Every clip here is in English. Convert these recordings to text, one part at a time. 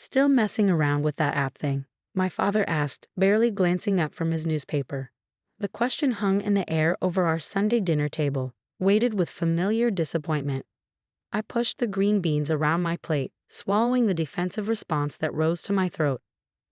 Still messing around with that app thing? My father asked, barely glancing up from his newspaper. The question hung in the air over our Sunday dinner table, weighted with familiar disappointment. I pushed the green beans around my plate, swallowing the defensive response that rose to my throat.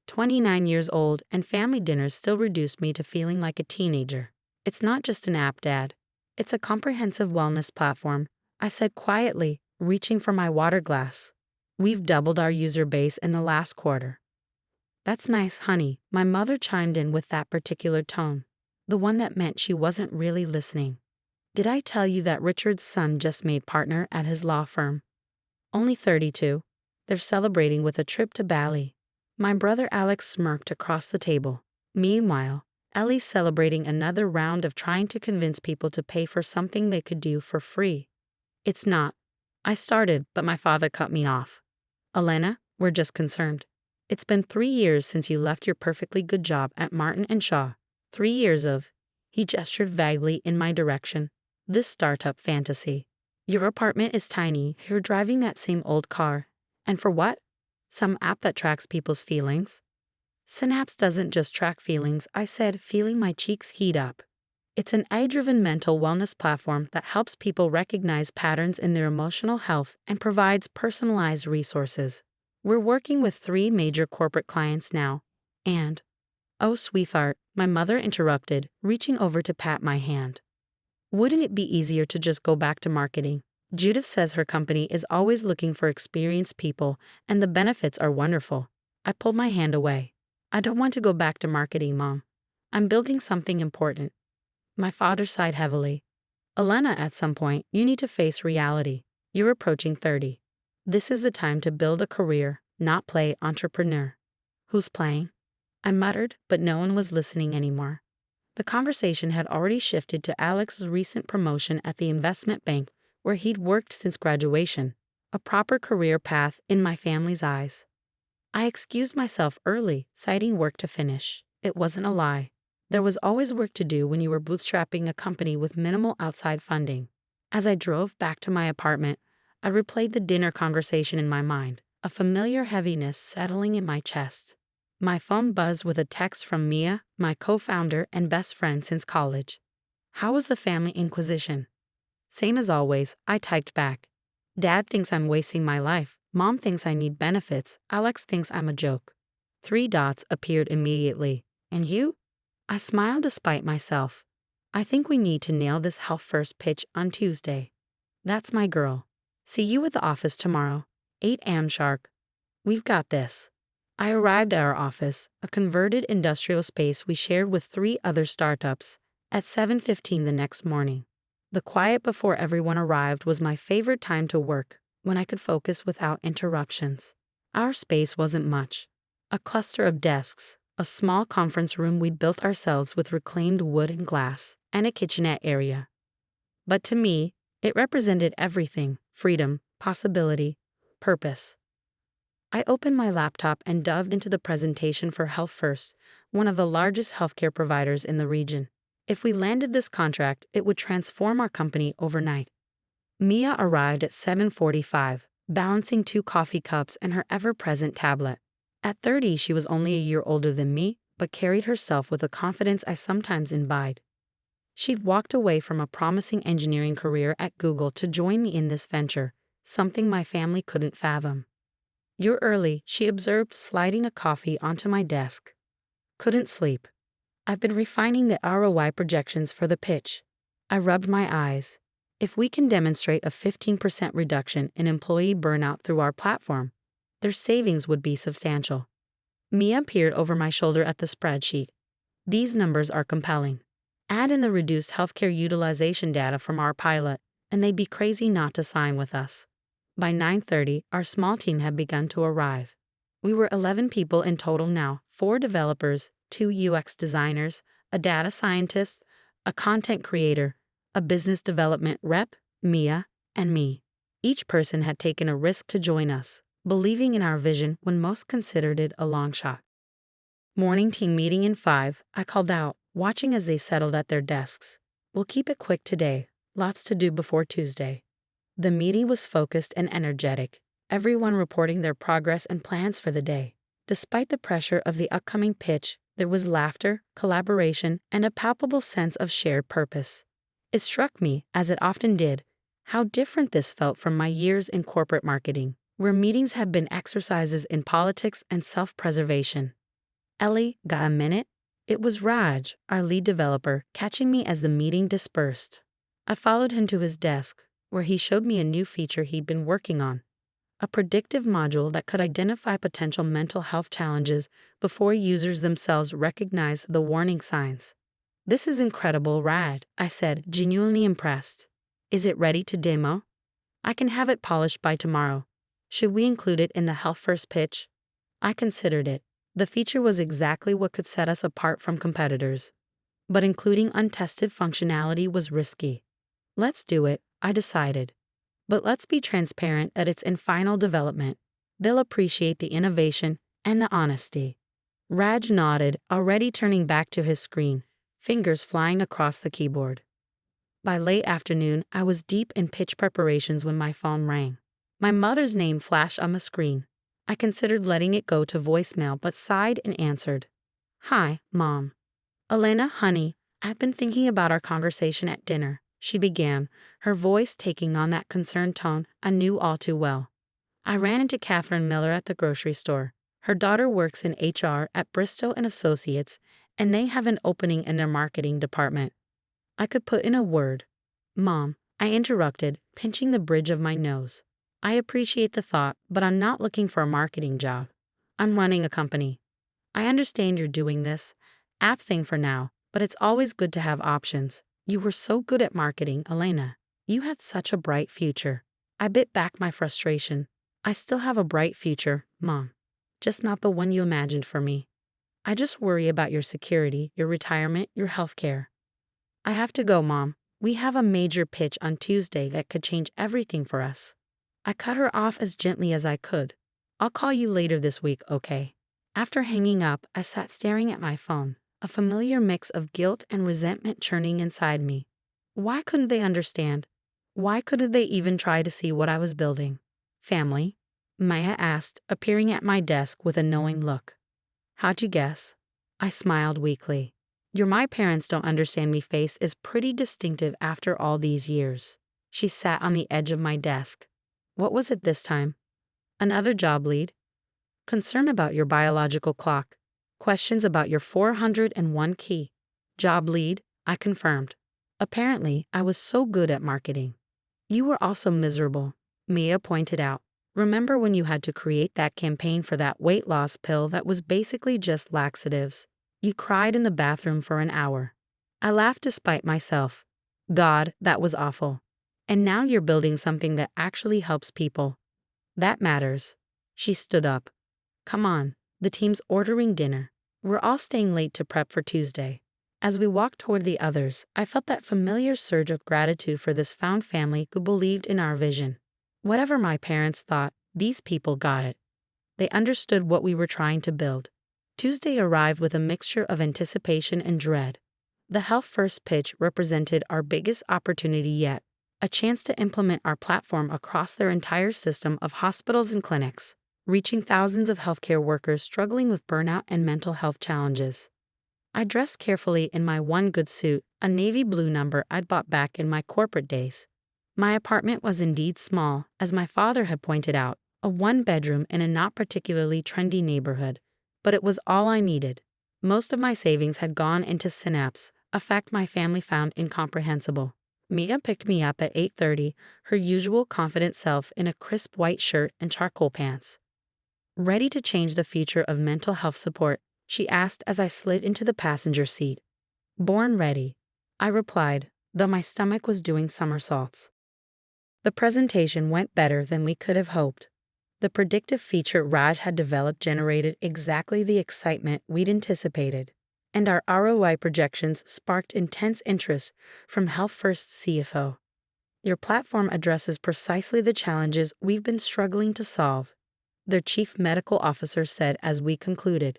29 years old, and family dinners still reduced me to feeling like a teenager. It's not just an app, Dad. It's a comprehensive wellness platform, I said quietly, reaching for my water glass. We've doubled our user base in the last quarter. That's nice, honey, my mother chimed in with that particular tone, the one that meant she wasn't really listening. Did I tell you that Richard's son just made partner at his law firm? Only 32. They're celebrating with a trip to Bali. My brother Alex smirked across the table. Meanwhile, Ellie's celebrating another round of trying to convince people to pay for something they could do for free. It's not. I started, but my father cut me off. Elena, we're just concerned. It's been 3 years since you left your perfectly good job at Martin & Shaw. 3 years of, he gestured vaguely in my direction, this startup fantasy. Your apartment is tiny, you're driving that same old car. And for what? Some app that tracks people's feelings? Synapse doesn't just track feelings, I said, feeling my cheeks heat up. It's an AI-driven mental wellness platform that helps people recognize patterns in their emotional health and provides personalized resources. We're working with 3 major corporate clients now. And, oh sweetheart, my mother interrupted, reaching over to pat my hand. Wouldn't it be easier to just go back to marketing? Judith says her company is always looking for experienced people, and the benefits are wonderful. I pulled my hand away. I don't want to go back to marketing, Mom. I'm building something important. My father sighed heavily. Elena, at some point, you need to face reality. You're approaching 30. This is the time to build a career, not play entrepreneur. Who's playing? I muttered, but no one was listening anymore. The conversation had already shifted to Alex's recent promotion at the investment bank, where he'd worked since graduation, a proper career path in my family's eyes. I excused myself early, citing work to finish. It wasn't a lie. There was always work to do when you were bootstrapping a company with minimal outside funding. As I drove back to my apartment, I replayed the dinner conversation in my mind, a familiar heaviness settling in my chest. My phone buzzed with a text from Mia, my co-founder and best friend since college. How was the family inquisition? Same as always, I typed back. Dad thinks I'm wasting my life. Mom thinks I need benefits. Alex thinks I'm a joke. 3 dots appeared immediately. And you? I smiled despite myself. I think we need to nail this health first pitch on Tuesday. That's my girl. See you at the office tomorrow. 8 a.m. sharp. We've got this. I arrived at our office, a converted industrial space we shared with 3 other startups, at 7:15 the next morning. The quiet before everyone arrived was my favorite time to work, when I could focus without interruptions. Our space wasn't much. A cluster of desks, a small conference room we'd built ourselves with reclaimed wood and glass, and a kitchenette area. But to me, it represented everything: freedom, possibility, purpose. I opened my laptop and dived into the presentation for Health First, one of the largest healthcare providers in the region. If we landed this contract, it would transform our company overnight. Mia arrived at 7:45, balancing 2 coffee cups and her ever-present tablet. At 30, she was only a year older than me, but carried herself with a confidence I sometimes envied. She'd walked away from a promising engineering career at Google to join me in this venture, something my family couldn't fathom. You're early, she observed, sliding a coffee onto my desk. Couldn't sleep. I've been refining the ROI projections for the pitch. I rubbed my eyes. If we can demonstrate a 15% reduction in employee burnout through our platform, their savings would be substantial. Mia peered over my shoulder at the spreadsheet. These numbers are compelling. Add in the reduced healthcare utilization data from our pilot, and they'd be crazy not to sign with us. By 9:30, our small team had begun to arrive. We were 11 people in total now, 4 developers, 2 UX designers, a data scientist, a content creator, a business development rep, Mia, and me. Each person had taken a risk to join us, believing in our vision when most considered it a long shot. Morning team meeting in 5, I called out, watching as they settled at their desks. We'll keep it quick today, lots to do before Tuesday. The meeting was focused and energetic. everyone reporting their progress and plans for the day. Despite the pressure of the upcoming pitch, there was laughter, collaboration, and a palpable sense of shared purpose. It struck me, as it often did, how different this felt from my years in corporate marketing, where meetings had been exercises in politics and self-preservation. "Ellie, got a minute?" It was Raj, our lead developer, catching me as the meeting dispersed. I followed him to his desk, where he showed me a new feature he'd been working on, a predictive module that could identify potential mental health challenges before users themselves recognized the warning signs. "This is incredible, Raj," I said, genuinely impressed. "Is it ready to demo?" "I can have it polished by tomorrow. Should we include it in the Health First pitch?" I considered it. The feature was exactly what could set us apart from competitors. But including untested functionality was risky. "Let's do it," I decided. "But let's be transparent that it's in final development. They'll appreciate the innovation and the honesty." Raj nodded, already turning back to his screen, fingers flying across the keyboard. By late afternoon, I was deep in pitch preparations when my phone rang. My mother's name flashed on the screen. I considered letting it go to voicemail but sighed and answered. "Hi, Mom." "Elena, honey, I've been thinking about our conversation at dinner," she began, her voice taking on that concerned tone I knew all too well. "I ran into Catherine Miller at the grocery store. Her daughter works in HR at Bristow and Associates, and they have an opening in their marketing department." I could put in a word. "Mom," I interrupted, pinching the bridge of my nose. "I appreciate the thought, but I'm not looking for a marketing job. I'm running a company. I understand you're doing this app thing for now, but it's always good to have options. You were so good at marketing, Elena. You had such a bright future." I bit back my frustration. "I still have a bright future, Mom. Just not the one you imagined for me. I just worry about your security, your retirement, your healthcare." "I have to go, Mom. We have a major pitch on Tuesday that could change everything for us." I cut her off as gently as I could. "I'll call you later this week, okay?" After hanging up, I sat staring at my phone, a familiar mix of guilt and resentment churning inside me. Why couldn't they understand? Why couldn't they even try to see what I was building? "Family?" Maya asked, appearing at my desk with a knowing look. "How'd you guess?" I smiled weakly. Your "my parents don't understand me" face is pretty distinctive after all these years. She sat on the edge of my desk. What was it this time? Another job lead? Concern about your biological clock? Questions about your 401 key? Job lead, I confirmed. Apparently, I was so good at marketing. "You were also miserable," Mia pointed out. "Remember when you had to create that campaign for that weight loss pill that was basically just laxatives? You cried in the bathroom for an hour." I laughed despite myself. God, that was awful. "And now you're building something that actually helps people. That matters." She stood up. "Come on, the team's ordering dinner. We're all staying late to prep for Tuesday." As we walked toward the others, I felt that familiar surge of gratitude for this found family who believed in our vision. Whatever my parents thought, these people got it. They understood what we were trying to build. Tuesday arrived with a mixture of anticipation and dread. The Health First pitch represented our biggest opportunity yet, a chance to implement our platform across their entire system of hospitals and clinics, reaching thousands of healthcare workers struggling with burnout and mental health challenges. I dressed carefully in my one good suit, a navy blue number I'd bought back in my corporate days. My apartment was indeed small, as my father had pointed out, a one-bedroom in a not particularly trendy neighborhood, but it was all I needed. Most of my savings had gone into Synapse, a fact my family found incomprehensible. Mia picked me up at 8:30, her usual confident self in a crisp white shirt and charcoal pants. "Ready to change the future of mental health support?" she asked as I slid into the passenger seat. "Born ready," I replied, though my stomach was doing somersaults. The presentation went better than we could have hoped. The predictive feature Raj had developed generated exactly the excitement we'd anticipated, and our ROI projections sparked intense interest from Health First's CFO. "Your platform addresses precisely the challenges we've been struggling to solve," their chief medical officer said as we concluded.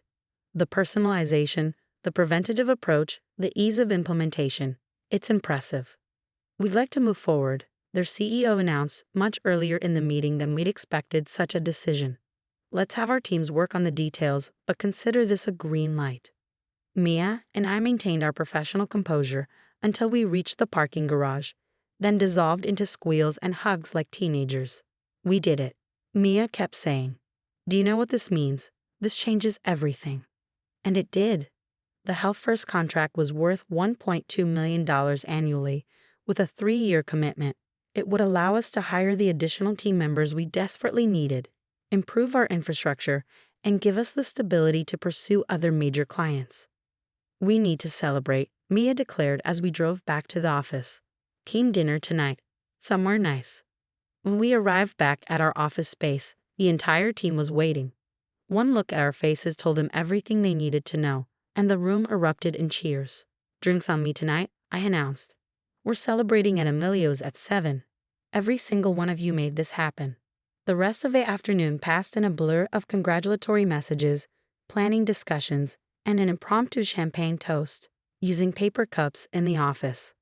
"The personalization, the preventative approach, the ease of implementation. It's impressive. We'd like to move forward. their CEO announced much earlier in the meeting than we'd expected such a decision. Let's have our teams work on the details, but consider this a green light. Mia and I maintained our professional composure until we reached the parking garage, then dissolved into squeals and hugs like teenagers. We did it. Mia kept saying, "Do you know what this means? This changes everything." And it did. The Health First contract was worth $1.2 million annually, with a 3-year commitment. It would allow us to hire the additional team members we desperately needed, improve our infrastructure, and give us the stability to pursue other major clients. "We need to celebrate," Mia declared as we drove back to the office. "Team dinner tonight. Somewhere nice." When we arrived back at our office space, the entire team was waiting. One look at our faces told them everything they needed to know, and the room erupted in cheers. "Drinks on me tonight," I announced. "We're celebrating at Emilio's at 7. Every single one of you made this happen." The rest of the afternoon passed in a blur of congratulatory messages, planning discussions, and an impromptu champagne toast, using paper cups in the office.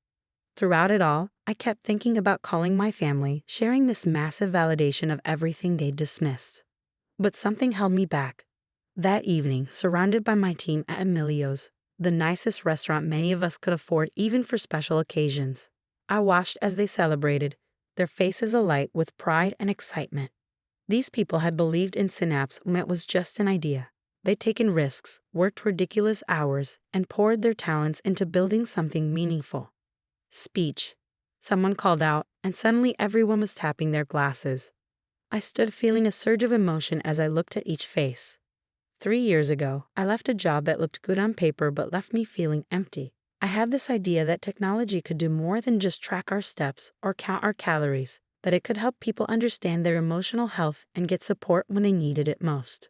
Throughout it all, I kept thinking about calling my family, sharing this massive validation of everything they'd dismissed. But something held me back. That evening, surrounded by my team at Emilio's, the nicest restaurant many of us could afford even for special occasions, I watched as they celebrated, their faces alight with pride and excitement. These people had believed in Synapse when it was just an idea. They'd taken risks, worked ridiculous hours, and poured their talents into building something meaningful. "Speech," someone called out, and suddenly everyone was tapping their glasses. I stood feeling a surge of emotion as I looked at each face. 3 years ago, I left a job that looked good on paper but left me feeling empty. I had this idea that technology could do more than just track our steps or count our calories, that it could help people understand their emotional health and get support when they needed it most.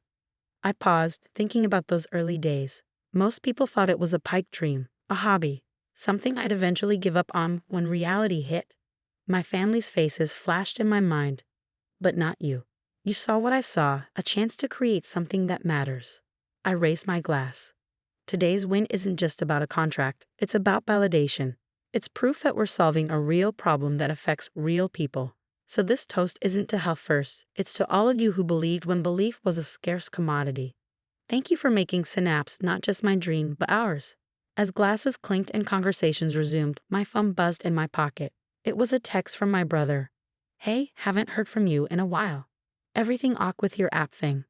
I paused, thinking about those early days. Most people thought it was a pipe dream, a hobby, something I'd eventually give up on when reality hit. My family's faces flashed in my mind. "But not you. You saw what I saw, a chance to create something that matters." I raised my glass. Today's win isn't just about a contract, it's about validation. It's proof that we're solving a real problem that affects real people. So this toast isn't to Health First, it's to all of you who believed when belief was a scarce commodity. Thank you for making Synapse not just my dream, but ours. As glasses clinked and conversations resumed, my phone buzzed in my pocket. It was a text from my brother. "Hey, haven't heard from you in a while. Everything awk with your app thing."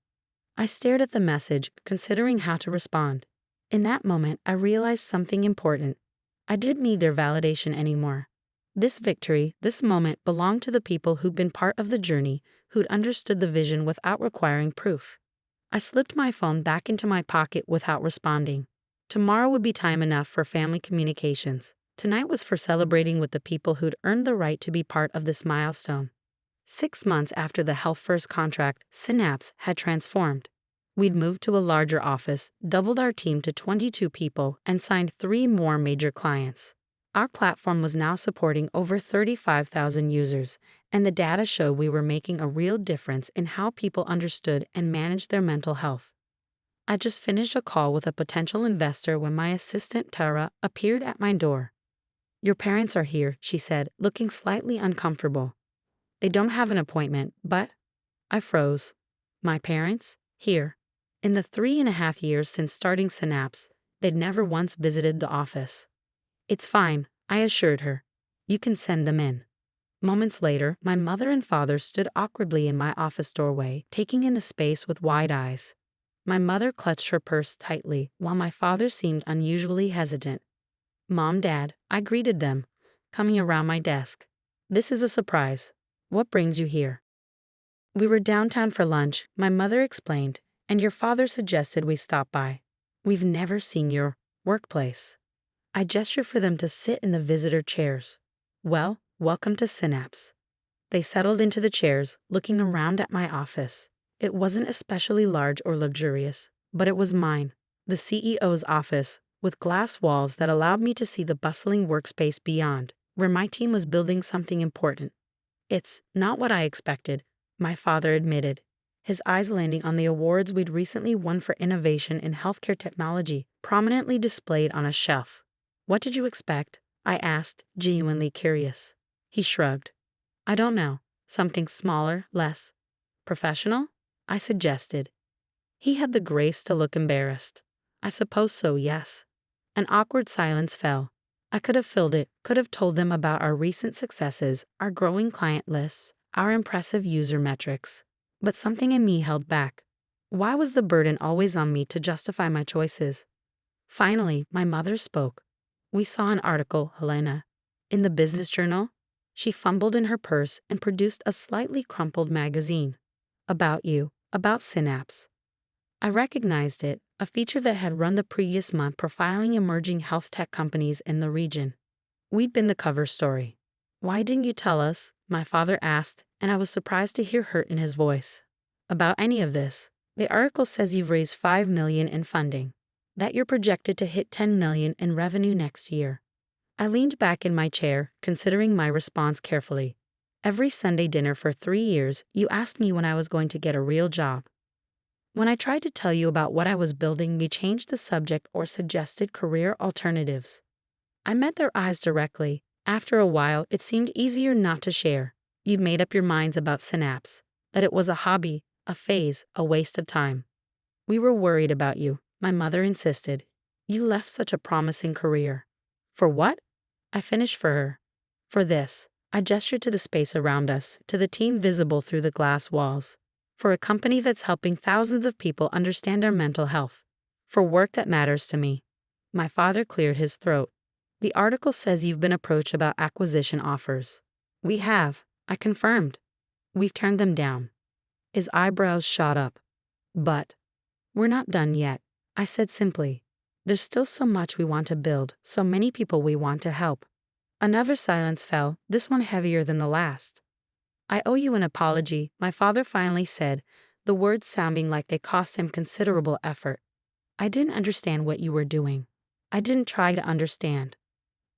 I stared at the message, considering how to respond. In that moment, I realized something important. I didn't need their validation anymore. This victory, this moment, belonged to the people who'd been part of the journey, who'd understood the vision without requiring proof. I slipped my phone back into my pocket without responding. Tomorrow would be time enough for family communications. Tonight was for celebrating with the people who'd earned the right to be part of this milestone. 6 months after the Health First contract, Synapse had transformed. We'd moved to a larger office, doubled our team to 22 people, and signed 3 more major clients. Our platform was now supporting over 35,000 users, and the data showed we were making a real difference in how people understood and managed their mental health. I just finished a call with a potential investor when my assistant Tara appeared at my door. "Your parents are here," she said, looking slightly uncomfortable. "They don't have an appointment, but—" I froze. My parents? Here. In the 3.5 years since starting Synapse, they'd never once visited the office. "It's fine," I assured her. "You can send them in." Moments later, my mother and father stood awkwardly in my office doorway, taking in the space with wide eyes. My mother clutched her purse tightly, while my father seemed unusually hesitant. "Mom, Dad," I greeted them, coming around my desk. "This is a surprise. What brings you here?" "We were downtown for lunch," my mother explained, "and your father suggested we stop by. We've never seen your workplace." I gestured for them to sit in the visitor chairs. "Well, welcome to Synapse." They settled into the chairs, looking around at my office. It wasn't especially large or luxurious, but it was mine, the CEO's office, with glass walls that allowed me to see the bustling workspace beyond, where my team was building something important. "It's not what I expected," my father admitted, his eyes landing on the awards we'd recently won for innovation in healthcare technology, prominently displayed on a shelf. "What did you expect?" I asked, genuinely curious. He shrugged. I don't know. Something smaller, less professional? I suggested. He had the grace to look embarrassed. I suppose so, yes. An awkward silence fell. I could have filled it, could have told them about our recent successes, our growing client lists, our impressive user metrics. But something in me held back. Why was the burden always on me to justify my choices? Finally, my mother spoke. We saw an article, Helena, in the business journal. She fumbled in her purse and produced a slightly crumpled magazine. About you, about Synapse. I recognized it, a feature that had run the previous month profiling emerging health tech companies in the region. We'd been the cover story. Why didn't you tell us? My father asked, and I was surprised to hear hurt in his voice. About any of this. The article says you've raised $5 million in funding, that you're projected to hit $10 million in revenue next year. I leaned back in my chair, considering my response carefully. Every Sunday dinner for 3 years, you asked me when I was going to get a real job. When I tried to tell you about what I was building, we changed the subject or suggested career alternatives. I met their eyes directly. After a while, it seemed easier not to share. You'd made up your minds about Synapse, that it was a hobby, a phase, a waste of time. We were worried about you, my mother insisted. You left such a promising career. For what? I finished for her. For this. I gestured to the space around us, to the team visible through the glass walls. For a company that's helping thousands of people understand their mental health. For work that matters to me. My father cleared his throat. The article says you've been approached about acquisition offers. We have, I confirmed. We've turned them down. His eyebrows shot up. But we're not done yet, I said simply. There's still so much we want to build, so many people we want to help. Another silence fell, this one heavier than the last. I owe you an apology, my father finally said, the words sounding like they cost him considerable effort. I didn't understand what you were doing. I didn't try to understand.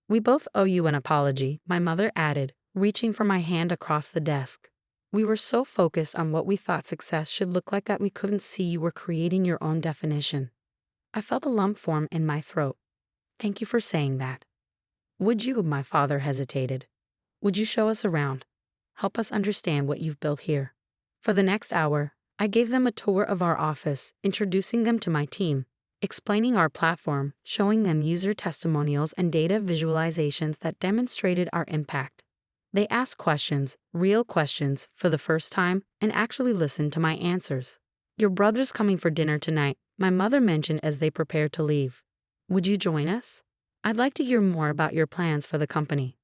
We both owe you an apology, my mother added, reaching for my hand across the desk. We were so focused on what we thought success should look like that we couldn't see you were creating your own definition. I felt a lump form in my throat. Thank you for saying that. Would you, my father hesitated. Would you show us around? Help us understand what you've built here. For the next hour, I gave them a tour of our office, introducing them to my team, explaining our platform, showing them user testimonials and data visualizations that demonstrated our impact. They asked questions, real questions, for the first time, and actually listened to my answers. Your brother's coming for dinner tonight, my mother mentioned as they prepared to leave. Would you join us? I'd like to hear more about your plans for the company.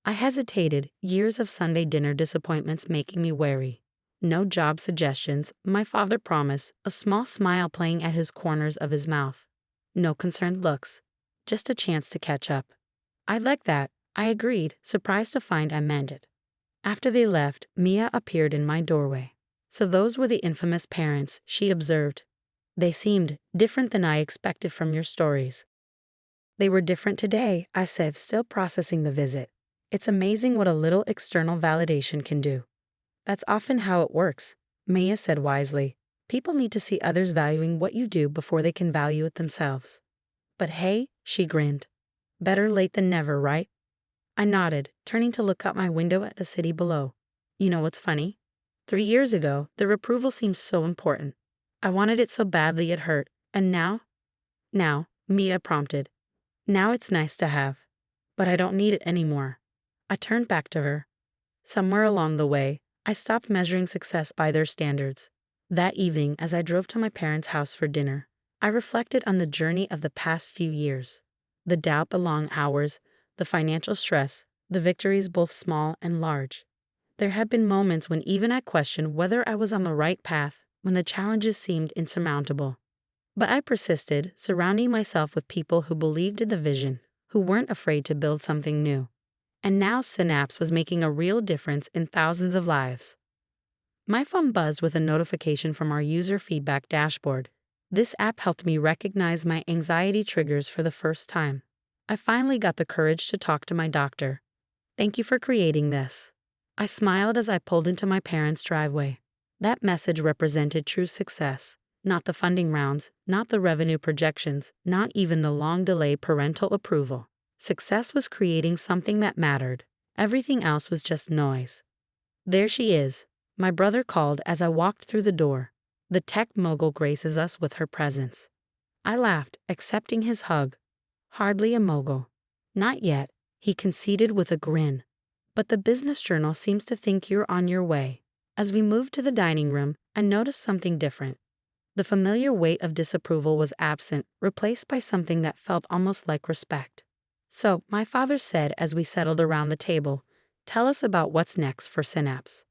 I hesitated, years of Sunday dinner disappointments making me wary. No job suggestions, my father promised, a small smile playing at his corners of his mouth. No concerned looks. Just a chance to catch up. I'd like that, I agreed, surprised to find I meant it. After they left, Mia appeared in my doorway. So those were the infamous parents, she observed. They seemed different than I expected from your stories. They were different today, I said, still processing the visit. It's amazing what a little external validation can do. That's often how it works, Mia said wisely. People need to see others valuing what you do before they can value it themselves. But hey, she grinned. Better late than never, right? I nodded, turning to look out my window at the city below. You know what's funny? 3 years ago, their approval seemed so important. I wanted it so badly it hurt, and now? Now, Mia prompted. Now it's nice to have. But I don't need it anymore. I turned back to her. Somewhere along the way, I stopped measuring success by their standards. That evening, as I drove to my parents' house for dinner, I reflected on the journey of the past few years. The doubt, the long hours, the financial stress, the victories both small and large. There had been moments when even I questioned whether I was on the right path, when the challenges seemed insurmountable. But I persisted, surrounding myself with people who believed in the vision, who weren't afraid to build something new. And now Synapse was making a real difference in thousands of lives. My phone buzzed with a notification from our user feedback dashboard. This app helped me recognize my anxiety triggers for the first time. I finally got the courage to talk to my doctor. Thank you for creating this. I smiled as I pulled into my parents' driveway. That message represented true success. Not the funding rounds, not the revenue projections, not even the long-delayed parental approval. Success was creating something that mattered. Everything else was just noise. There she is, my brother called as I walked through the door. The tech mogul graces us with her presence. I laughed, accepting his hug. Hardly a mogul. Not yet, he conceded with a grin. But the business journal seems to think you're on your way. As we moved to the dining room, I noticed something different. The familiar weight of disapproval was absent, replaced by something that felt almost like respect. So, my father said as we settled around the table, "Tell us about what's next for Synapse."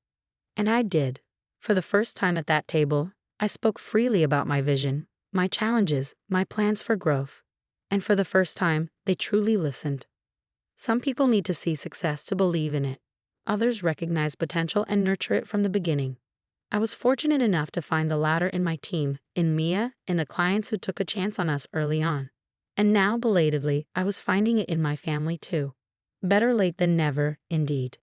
And I did. For the first time at that table, I spoke freely about my vision, my challenges, my plans for growth. And for the first time, they truly listened. Some people need to see success to believe in it. Others recognize potential and nurture it from the beginning. I was fortunate enough to find the latter in my team, in Mia, in the clients who took a chance on us early on. And now, belatedly, I was finding it in my family too. Better late than never, indeed.